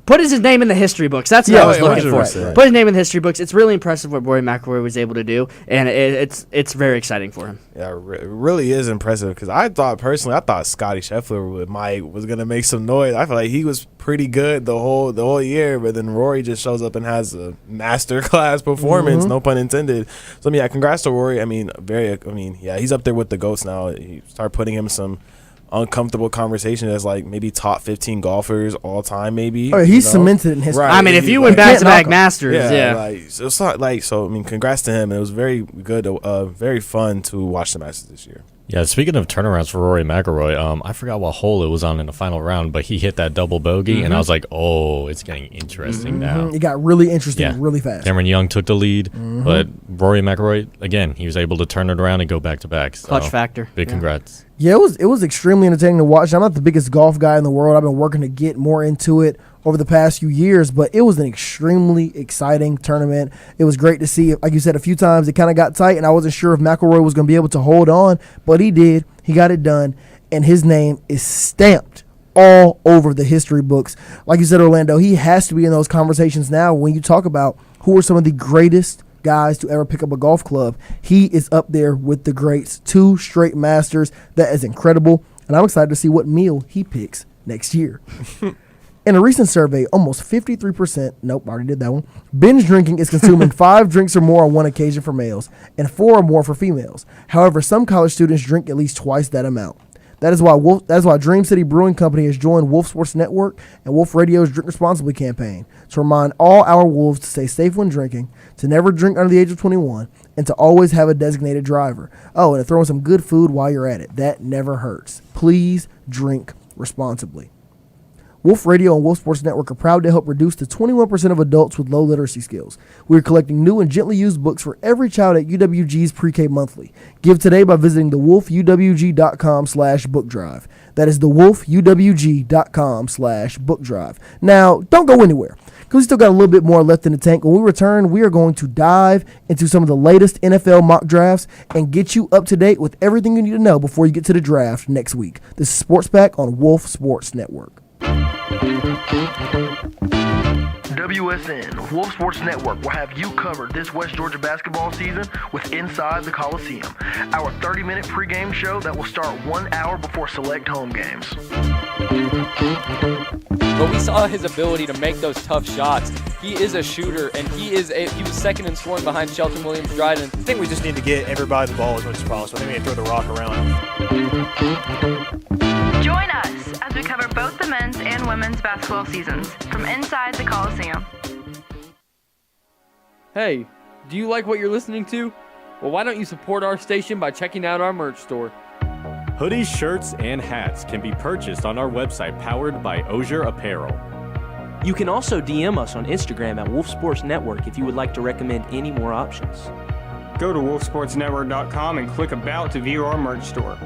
Put his name in the history books. That's what I was looking for. Right. Put his name in the history books. It's really impressive what Rory McIlroy was able to do, and it's very exciting for him. Yeah, it really is impressive, because I thought Scotty Scheffler was gonna make some noise. I feel like he was pretty good the whole year, but then Rory just shows up and has a masterclass performance, no pun intended. So yeah, congrats to Rory. He's up there with the GOATs now. He started putting him some uncomfortable conversation as like maybe top 15 golfers all time, maybe. Oh, he's cemented in history. Right. I mean, if you win back-to-back Masters, congrats to him. It was very good, very fun to watch the Masters this year. Yeah, speaking of turnarounds for Rory McIlroy, I forgot what hole it was on in the final round, but he hit that double bogey, and I was like, oh, it's getting interesting now. It got really interesting really fast. Cameron Young took the lead, but Rory McIlroy, again, he was able to turn it around and go back-to-back. So Clutch factor. Big congrats. Yeah, it was extremely entertaining to watch. I'm not the biggest golf guy in the world. I've been working to get more into it over the past few years, but it was an extremely exciting tournament. It was great to see. Like you said, a few times it kind of got tight, and I wasn't sure if McIlroy was going to be able to hold on, but he did. He got it done, and his name is stamped all over the history books. Like you said, Orlando, he has to be in those conversations now when you talk about who are some of the greatest guys to ever pick up a golf club. He is up there with the greats. 2 straight Masters. That is incredible, and I'm excited to see what meal he picks next year. In a recent survey, almost 53%, nope, I already did that one, binge drinking is consuming 5 drinks or more on one occasion for males and 4 or more for females. However, some college students drink at least twice that amount. That is why Dream City Brewing Company has joined Wolf Sports Network and Wolf Radio's Drink Responsibly campaign to remind all our Wolves to stay safe when drinking, to never drink under the age of 21, and to always have a designated driver. Oh, and to throw in some good food while you're at it. That never hurts. Please drink responsibly. Wolf Radio and Wolf Sports Network are proud to help reduce the 21% of adults with low literacy skills. We are collecting new and gently used books for every child at UWG's Pre-K Monthly. Give today by visiting thewolfuwg.com/bookdrive. That is thewolfuwg.com/bookdrive. Now, don't go anywhere, because we still got a little bit more left in the tank. When we return, we are going to dive into some of the latest NFL mock drafts and get you up to date with everything you need to know before you get to the draft next week. This is Sports Pack on Wolf Sports Network. WSN, Wolf Sports Network, will have you covered this West Georgia basketball season with Inside the Coliseum, our 30-minute pregame show that will start 1 hour before select home games. But we saw his ability to make those tough shots. He is a shooter, and he was second in scoring behind Shelton Williams-Dryden. I think we just need to get everybody the ball as much as possible. I think we need to throw the rock around. Join us as we cover both the men's and women's basketball seasons from inside the Coliseum. Hey, do you like what you're listening to? Well, why don't you support our station by checking out our merch store? Hoodies, shirts, and hats can be purchased on our website powered by Osier Apparel. You can also DM us on Instagram at Wolf Sports Network if you would like to recommend any more options. Go to wolfsportsnetwork.com and click About to view our merch store.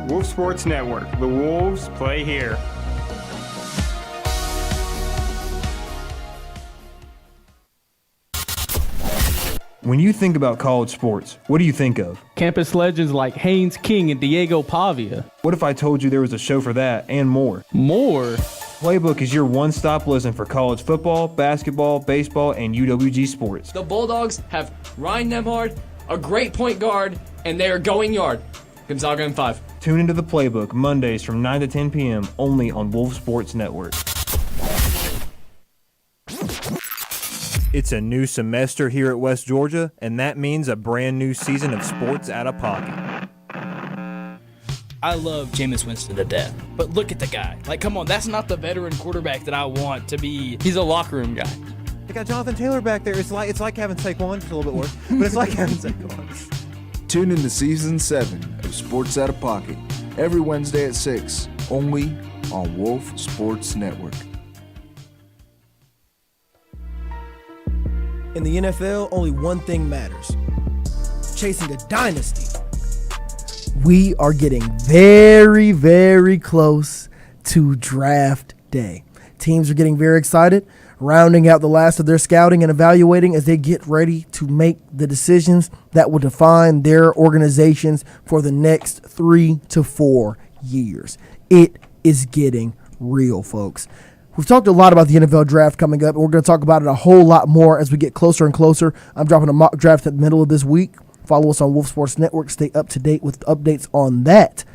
Wolf Sports Network. The Wolves play here. When you think about college sports, what do you think of? Campus legends like Haynes King and Diego Pavia. What if I told you there was a show for that and more? More? Playbook is your one-stop listen for college football, basketball, baseball, and UWG sports. The Bulldogs have Ryan Nemhard, a great point guard, and they are going yard. Gonzaga in 5. Tune into the Playbook Mondays from 9 to 10 p.m. only on Wolf Sports Network. It's a new semester here at West Georgia, and that means a brand new season of sports out of pocket. I love Jameis Winston to death, but look at the guy. Like, come on, that's not the veteran quarterback that I want to be. He's a locker room guy. They got Jonathan Taylor back there. It's like having Saquon, just a little bit worse, but it's like having Saquon. Tune in to Season 7 of Sports Out of Pocket every Wednesday at 6 only on Wolf Sports Network. In the NFL, only one thing matters: chasing a dynasty. We are getting very, very close to draft day. Teams are getting very excited, rounding out the last of their scouting and evaluating as they get ready to make the decisions that will define their organizations for the next 3 to 4 years. It is getting real, folks. We've talked a lot about the NFL draft coming up, and we're going to talk about it a whole lot more as we get closer and closer. I'm dropping a mock draft at the middle of this week. Follow us on Wolf Sports Network. Stay up to date with updates on that.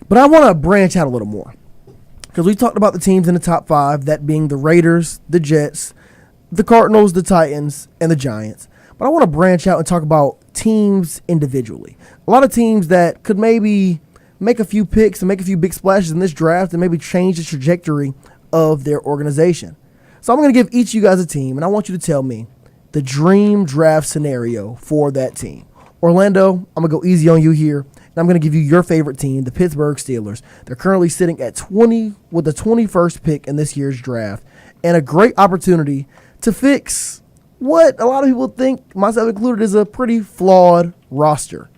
But I want to branch out a little more because we talked about the teams in the top 5, that being the Raiders, the Jets, the Cardinals, the Titans, and the Giants. But I want to branch out and talk about teams individually. A lot of teams that could maybe make a few picks and make a few big splashes in this draft and maybe change the trajectory of their organization. So I'm going to give each of you guys a team, and I want you to tell me the dream draft scenario for that team. Orlando, I'm going to go easy on you here, and I'm going to give you your favorite team, the Pittsburgh Steelers. They're currently sitting at 20 with the 21st pick in this year's draft, and a great opportunity to fix what a lot of people think, myself included, is a pretty flawed roster.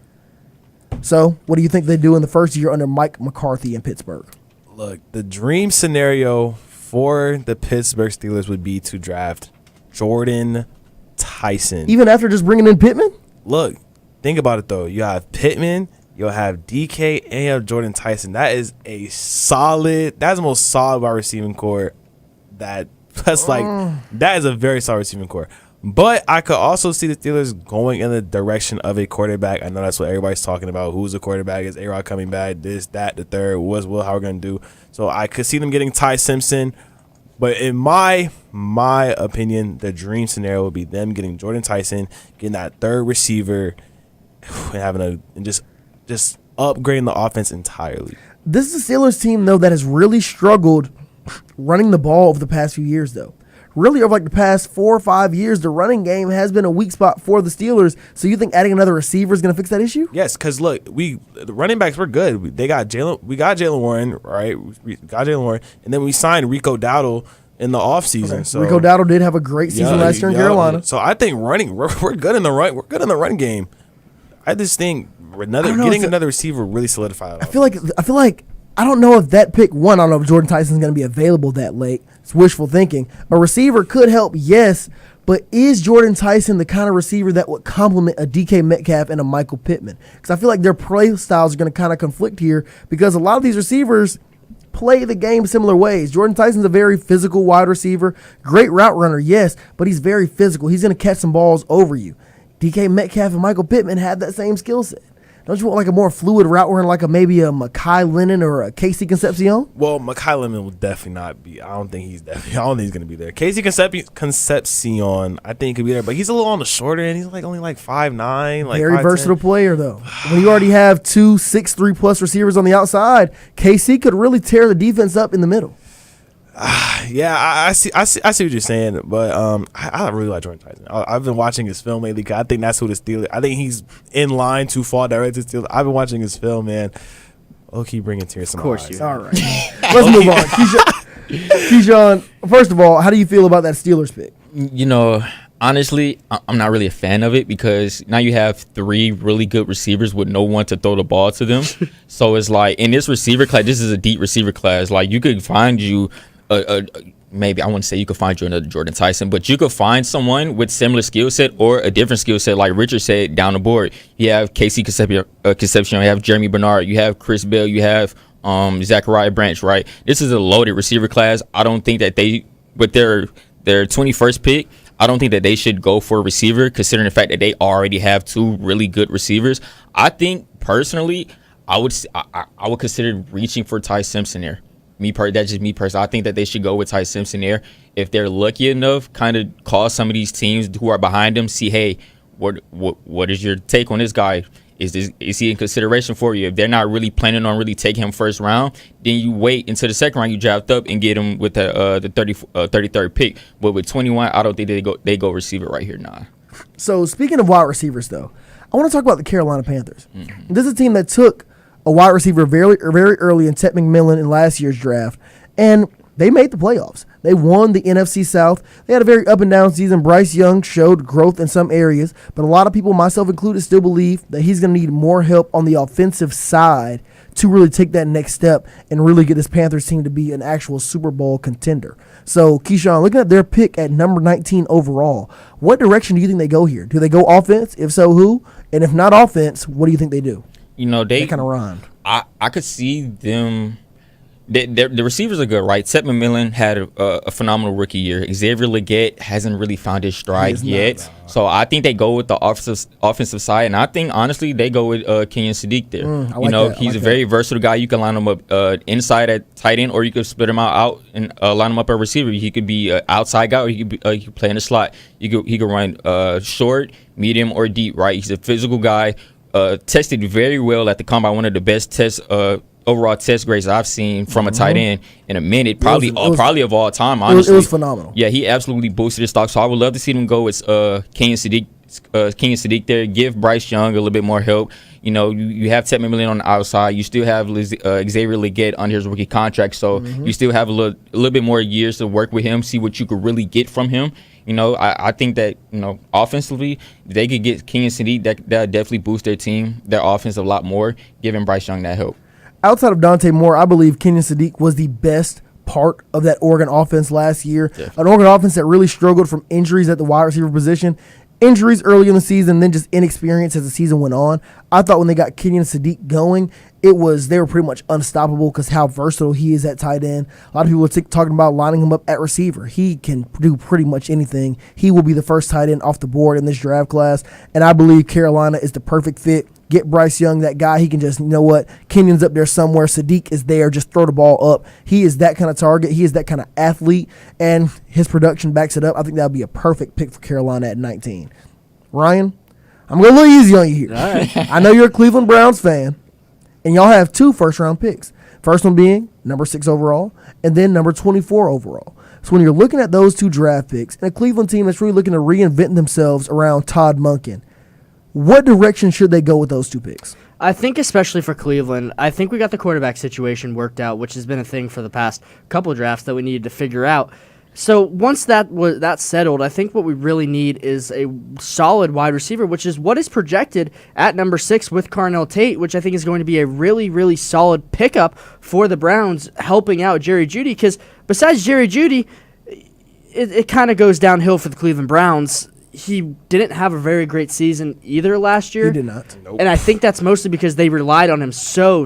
So what do you think they do in the first year under Mike McCarthy in Pittsburgh? Look, the dream scenario for the Pittsburgh Steelers would be to draft Jordan Tyson. Even after just bringing in Pittman? Look, think about it, though. You have Pittman, you'll have DK, and you have Jordan Tyson. That's the most solid wide receiving core that is a very solid receiving core. But I could also see the Steelers going in the direction of a quarterback. I know that's what everybody's talking about. Who's the quarterback? Is A-Rod coming back? This, that, the third. How we're going to do? So I could see them getting Ty Simpson. But in my opinion, the dream scenario would be them getting Jordan Tyson, getting that third receiver, and just upgrading the offense entirely. This is a Steelers team, though, that has really struggled running the ball over the past few years, though. Really, over the past 4 or 5 years, the running game has been a weak spot for the Steelers. So you think adding another receiver is going to fix that issue? Yes, because look, the running backs were good. We got Jalen Warren, right? We got Jalen Warren, and then we signed Rico Dowdle in the offseason. Okay. So Rico Dowdle did have a great season last year in Carolina. So I think we're good in the run. We're good in the run game. I just think another receiver really solidified. I feel like I don't know if that pick one. I don't know if Jordan Tyson's going to be available that late. It's wishful thinking. A receiver could help, yes, but is Jordan Tyson the kind of receiver that would complement a DK Metcalf and a Michael Pittman? Because I feel like their play styles are going to kind of conflict here because a lot of these receivers play the game similar ways. Jordan Tyson's a very physical wide receiver, great route runner, yes, but he's very physical. He's going to catch some balls over you. DK Metcalf and Michael Pittman have that same skill set. Don't you want like a more fluid route runner, like maybe a Mekhi Lennon or a Casey Concepcion? Well, Mekhi Lennon will definitely not be. I don't think he's going to be there. Casey Concepcion, I think he could be there, but he's a little on the shorter end. He's only 5'9". Very 5'10". versatile player, though. When you already have 2 6'3" plus receivers on the outside, KC could really tear the defense up in the middle. Yeah, I see what you're saying, but I really like Jordan Tyson. I've been watching his film lately. I think that's who the Steelers. I think he's in line to fall directly to Steelers. I've been watching his film, man. Keep bringing tears to my eyes. Of course you. All right, let's move on. Keyshawn, first of all, how do you feel about that Steelers pick? Honestly, I'm not really a fan of it because now you have 3 really good receivers with no one to throw the ball to them. So it's like in this receiver class, this is a deep receiver class. Like you could find you maybe I wouldn't say you could find you another Jordan Tyson, but you could find someone with similar skill set or a different skill set, like Richard said, down the board. You have Casey Concepcion, you have Jeremy Bernard, you have Chris Bell, you have Zachariah Branch, right? This is a loaded receiver class. I don't think that with their 21st pick, I don't think that they should go for a receiver, considering the fact that they already have 2 really good receivers. I think personally, I would consider reaching for Ty Simpson there. That's just me personally. I think that they should go with Ty Simpson there. If they're lucky enough, kind of call some of these teams who are behind them, see, hey, what is your take on this guy? Is he in consideration for you? If they're not really planning on really taking him first round, then you wait until the second round, you draft up and get him with the 33rd pick. But with 21, I don't think they go receiver right here. Nah. So speaking of wide receivers, though, I want to talk about the Carolina Panthers. Mm-hmm. This is a team that took a wide receiver very early in Ted McMillan in last year's draft, and they made the playoffs. They won the NFC South. They had a very up and down season. Bryce Young showed growth in some areas, but a lot of people, myself included, still believe that he's going to need more help on the offensive side to really take that next step and really get this Panthers team to be an actual Super Bowl contender. So, Keyshawn, looking at their pick at number 19 overall, what direction do you think they go here? Do they go offense? If so, who? And if not offense, what do you think they do? You know, they kind of rhymed. I could see them. The receivers are good, right? Seth McMillan had a phenomenal rookie year. Xavier Legette hasn't really found his stride yet. So I think they go with the offensive side. And I think, honestly, they go with Kenyon Sadiq there. He's a very versatile guy. You can line him up inside at tight end, or you could split him out and line him up at receiver. He could be an outside guy, or he could play in the slot. He could run short, medium, or deep, right? He's a physical guy. Tested very well at the combine, one of the best overall test grades I've seen from a tight end in a minute, probably of all time, honestly. It was phenomenal. Yeah, he absolutely boosted his stock. So I would love to see them go with Kenyon Sadiq there. Give Bryce Young a little bit more help. You know, you have Ted McMillan on the outside. You still have Xavier Legette under his rookie contract. So you still have a little bit more years to work with him, see what you could really get from him. You know, I think that, offensively, they could get Kenyon Sadiq. That definitely boost their team, their offense a lot more, giving Bryce Young that help. Outside of Dante Moore, I believe Kenyon Sadiq was the best part of that Oregon offense last year. Definitely. An Oregon offense that really struggled from injuries at the wide receiver position. Injuries early in the season, then just inexperience as the season went on. I thought when they got Kenyon Sadiq going, they were pretty much unstoppable because how versatile he is at tight end. A lot of people are talking about lining him up at receiver. He can do pretty much anything. He will be the first tight end off the board in this draft class, and I believe Carolina is the perfect fit. Get Bryce Young, that guy. He can just, Kenyon's up there somewhere. Sadiq is there. Just throw the ball up. He is that kind of target. He is that kind of athlete, and his production backs it up. I think that would be a perfect pick for Carolina at 19. Ryan, I'm going to go a little easy on you here. All right. I know you're a Cleveland Browns fan, and y'all have 2 first-round picks. First one being number 6 overall, and then number 24 overall. So when you're looking at those 2 draft picks, and a Cleveland team that's really looking to reinvent themselves around Todd Monken, what direction should they go with those 2 picks? I think especially for Cleveland, I think we got the quarterback situation worked out, which has been a thing for the past couple drafts that we needed to figure out. So once that's settled, I think what we really need is a solid wide receiver, which is what is projected at number 6 with Carnell Tate, which I think is going to be a really, really solid pickup for the Browns, helping out Jerry Jeudy. Because besides Jerry Jeudy, it kind of goes downhill for the Cleveland Browns. He didn't have a very great season either last year. He did not. Nope. And I think that's mostly because they relied on him so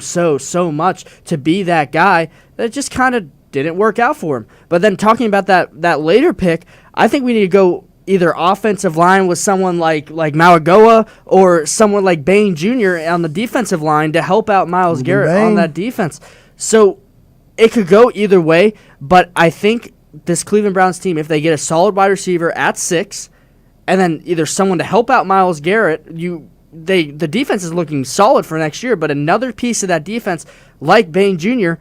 much to be that guy that it just kind of didn't work out for him. But then talking about that later pick, I think we need to go either offensive line with someone like Malagoa or someone like Bain Jr. on the defensive line to help out Myles Garrett on that defense. So it could go either way, but I think this Cleveland Browns team, if they get a solid wide receiver at 6, and then either someone to help out Myles Garrett, the defense is looking solid for next year, but another piece of that defense, like Bain Jr.,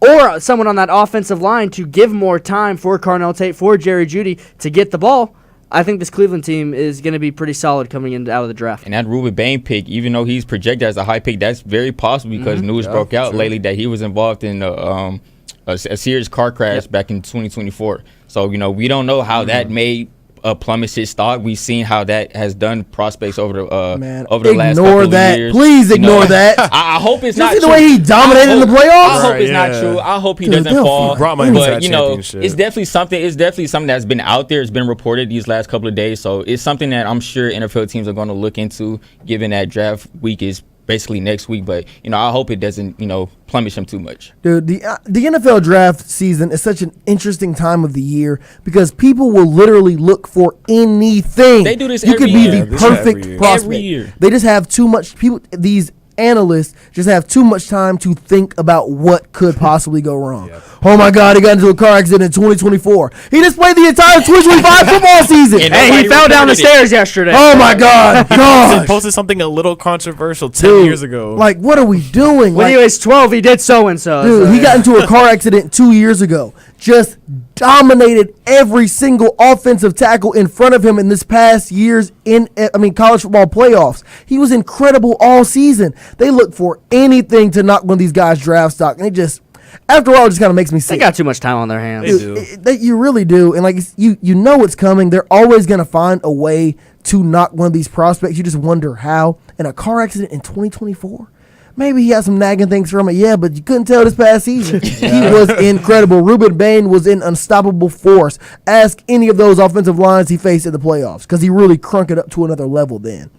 or someone on that offensive line to give more time for Carnell Tate, for Jerry Jeudy to get the ball, I think this Cleveland team is going to be pretty solid coming out of the draft. And that Ruben Bain pick, even though he's projected as a high pick, that's very possible because news broke out lately that he was involved in a serious car crash back in 2024. So, we don't know how that made plummets his stock. We've seen how that has done prospects over the last couple of years. Please ignore that. I hope it's not true. See the way he dominated in the playoffs? I hope it's not true. I hope he doesn't fall. But it's definitely something that's been out there. It's been reported these last couple of days. So it's something that I'm sure NFL teams are going to look into, given that draft week is basically next week, but I hope it doesn't plummet him too much. Dude, the NFL draft season is such an interesting time of the year because people will literally look for anything. They do this you every could be year. the perfect prospect. Every year. They just have too much people. These analysts just have too much time to think about what could possibly go wrong. Oh my God, he got into a car accident in 2024. He just played the entire 2025 football season. Hey, he fell down the stairs yesterday. Oh my God. He posted something a little controversial 10 years ago. Like, what are we doing? When he was 12, he did so-and-so. Dude, he got into a car accident 2 years ago. just dominated every single offensive tackle in front of him in this past year's college football playoffs. He was incredible all season. They look for anything to knock one of these guys' draft stock, and it just, after a while, it just kind of makes me sick. They got too much time on their hands. You really do, and like you know it's coming. They're always going to find a way to knock one of these prospects. You just wonder how. In a car accident in 2024. Maybe he had some nagging things from it, yeah, but you couldn't tell this past season. He was incredible. Ruben Bain was an unstoppable force. Ask any of those offensive lines he faced in the playoffs, because he really crunk it up to another level then.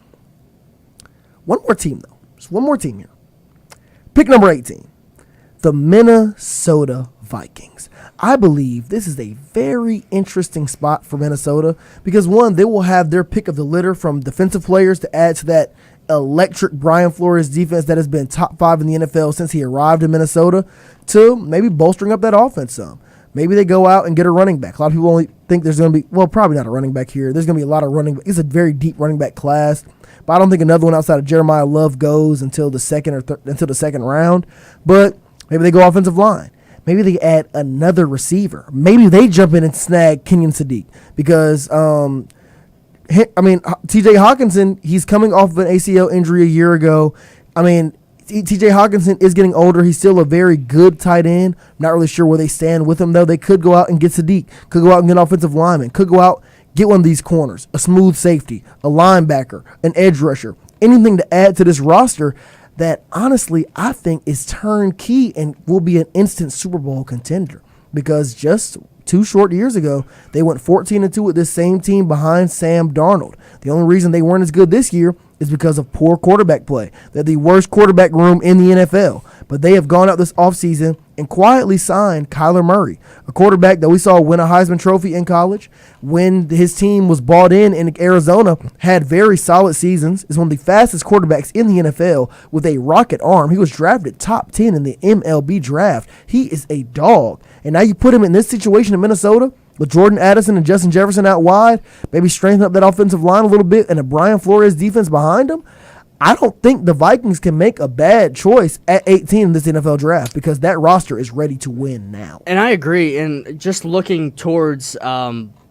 One more team, though. Just one more team here. Pick number 18, the Minnesota Vikings. I believe this is a very interesting spot for Minnesota because, one, they will have their pick of the litter from defensive players to add to that electric Brian Flores defense that has been top 5 in the NFL since he arrived in Minnesota, to maybe bolstering up that offense some. Maybe they go out and get a running back. A lot of people only think there's going to be, well, probably not a running back here. There's going to be a lot of running back. It's a very deep running back class, but I don't think another one outside of Jeremiah Love goes until the second round. But maybe they go offensive line. Maybe they add another receiver. Maybe they jump in and snag Kenyon Sadiq because T.J. Hawkinson, he's coming off of an ACL injury a year ago. T.J. Hawkinson is getting older. He's still a very good tight end. Not really sure where they stand with him, though. They could go out and get Sadiq, could go out and get an offensive lineman, could go out, get one of these corners, a smooth safety, a linebacker, an edge rusher, anything to add to this roster that, honestly, I think is turnkey and will be an instant Super Bowl contender because just 2 short years ago, they went 14-2 with this same team behind Sam Darnold. The only reason they weren't as good this year is because of poor quarterback play. They're the worst quarterback room in the NFL. But they have gone out this offseason and quietly signed Kyler Murray, a quarterback that we saw win a Heisman Trophy in college. When his team was bought in Arizona, had very solid seasons, is one of the fastest quarterbacks in the NFL with a rocket arm. He was drafted top 10 in the MLB draft. He is a dog. And now you put him in this situation in Minnesota with Jordan Addison and Justin Jefferson out wide, maybe strengthen up that offensive line a little bit and a Brian Flores defense behind him. I don't think the Vikings can make a bad choice at 18 in this NFL draft because that roster is ready to win now. And I agree. And just looking towards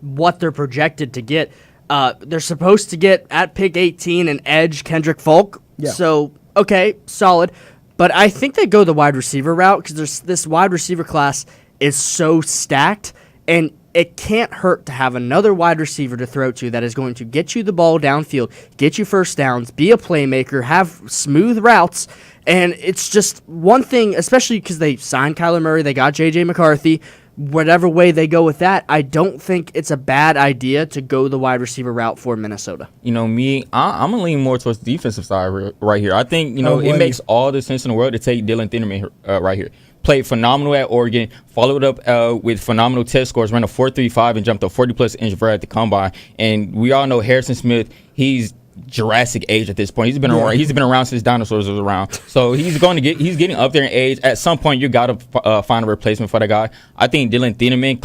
what they're projected to get, they're supposed to get at pick 18 an edge, Kendrick Folk. Yeah. So, okay, solid. But I think they go the wide receiver route because this wide receiver class is so stacked, and it can't hurt to have another wide receiver to throw to that is going to get you the ball downfield, get you first downs, be a playmaker, have smooth routes. And it's just one thing, especially because they signed Kyler Murray, they got J.J. McCarthy. Whatever way they go with that, I don't think it's a bad idea to go the wide receiver route for Minnesota. I'm going to lean more towards the defensive side right here. I think, it makes all the sense in the world to take Dylan Thieneman right here. Played phenomenal at Oregon, followed up with phenomenal test scores, ran a 4.35 and jumped a 40-plus inch vert at the combine. And we all know Harrison Smith, he's Jurassic age at this point. He's been around. He's been around since dinosaurs was around. So he's getting up there in age. At some point, you got to find a replacement for the guy. I think Dylan Thieneman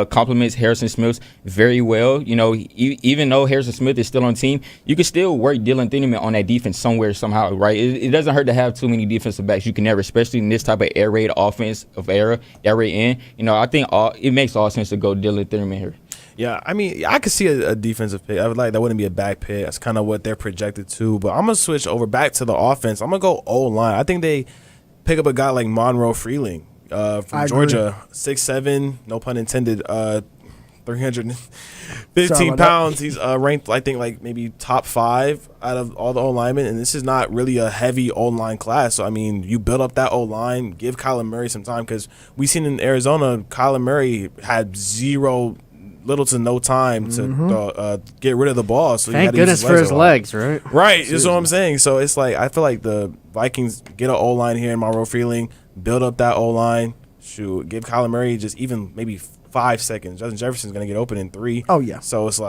complements Harrison Smith very well. Even though Harrison Smith is still on the team, you can still work Dylan Thieneman on that defense somewhere, somehow, right? It doesn't hurt to have too many defensive backs. You can never, especially in this type of air raid offense of air raid in. I think it makes all sense to go Dylan Thieneman here. Yeah, I could see a defensive pick. I would that wouldn't be a bad pick. That's kind of what they're projected to. But I'm going to switch over back to the offense. I'm going to go O-line. I think they pick up a guy like Monroe Freeling from Georgia. 6'7", no pun intended, 315 pounds. He's ranked, I think, maybe top 5 out of all the O-linemen. And this is not really a heavy O-line class. So, you build up that O-line, give Kyler Murray some time. Because we seen in Arizona, Kyler Murray had little to no time to get rid of the ball. So thank goodness for his legs, right? Right, that's what I'm saying. So it's I feel like the Vikings get an O-line here in Monroe Freeling, build up that O-line, give Kyler Murray just even maybe 5 seconds. Justin Jefferson's going to get open in 3. Oh, yeah. So it's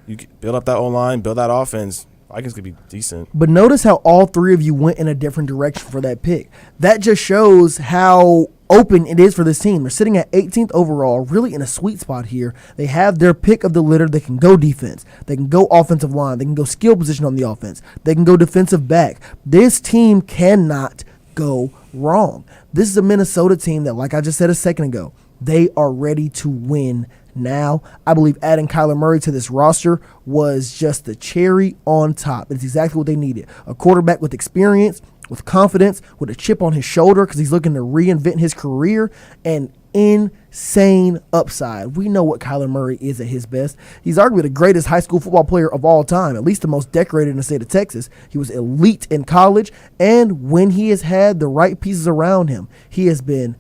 you build up that O-line, build that offense. Vikings could be decent. But notice how all 3 of you went in a different direction for that pick. That just shows how open it is for this team. They're sitting at 18th overall, really in a sweet spot here. They have their pick of the litter. They can go defense. They can go offensive line. They can go skill position on the offense. They can go defensive back. This team cannot go wrong. This is a Minnesota team that, like I just said a second ago, they are ready to win now. I believe adding Kyler Murray to this roster was just the cherry on top. It's exactly what they needed. A quarterback with experience, with confidence, with a chip on his shoulder because he's looking to reinvent his career, and insane upside. We know what Kyler Murray is at his best. He's arguably the greatest high school football player of all time, at least the most decorated in the state of Texas. He was elite in college, and when he has had the right pieces around him, he has been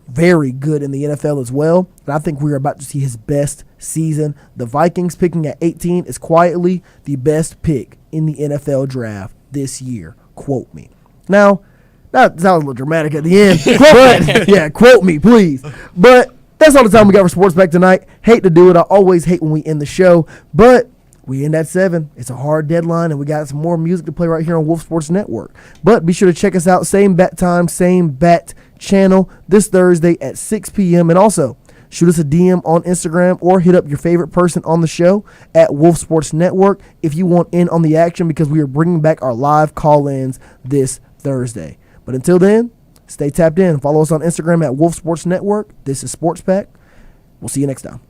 very good in the NFL as well. And I think we're about to see his best season. The Vikings picking at 18 is quietly the best pick in the NFL draft this year. Quote me. Now, that sounds a little dramatic at the end, but yeah, quote me, please. But that's all the time we got for Sports Back tonight. Hate to do it. I always hate when we end the show, but we end at 7. It's a hard deadline, and we got some more music to play right here on Wolf Sports Network. But be sure to check us out, same bat time, same bat channel, this Thursday at 6 p.m. And also, shoot us a DM on Instagram or hit up your favorite person on the show at Wolf Sports Network if you want in on the action, because we are bringing back our live call-ins this Thursday. But until then, stay tapped in. Follow us on Instagram at Wolf Sports Network. This is Sports Pack. We'll see you next time.